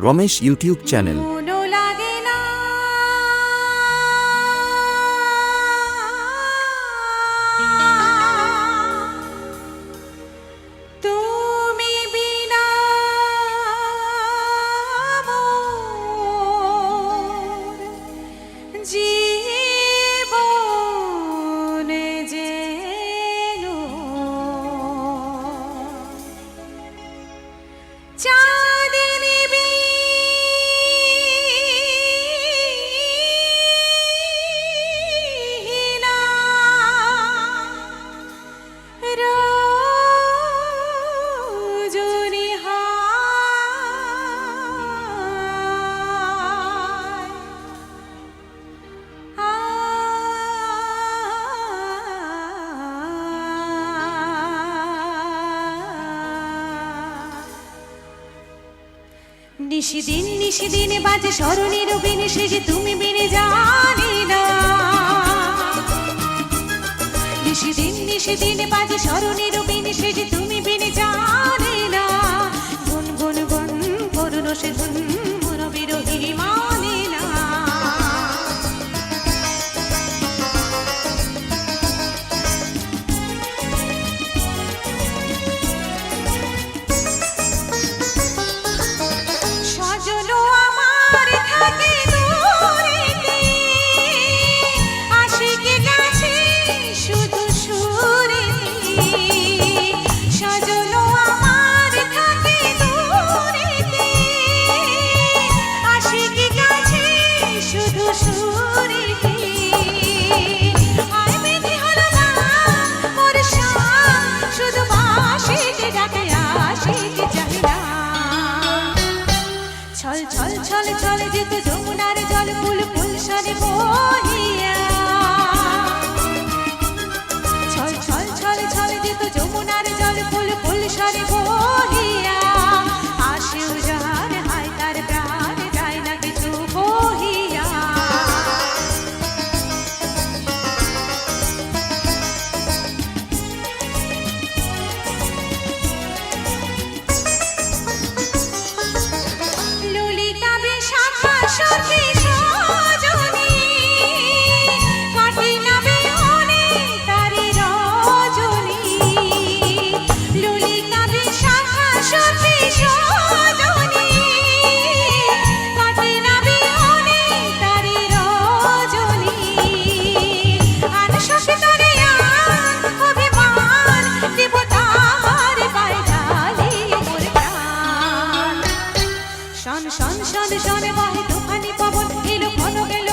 Ramesh YouTube channel. নিশিদিনে বাজে স্মরণের বিনে সে যে তুমি বিনে জানি না। নিশিদিনে বাজে স্মরণের বিনে সে যে তুমি বিনে জানি না। গুন গুন গুন করুন সে ধুন মন বিরোহী মানে না। ছল যেত যমুনার জল ফুল ফুল সরে বহিয়া। ছল যেত যমুনার জল ফুল ফুল সরে বহিয়া। আসেও যার হায় তার প্রাণ যায় না কিছু বহিয়া। শন বহে তুফানি পবন এলো ঘন গেল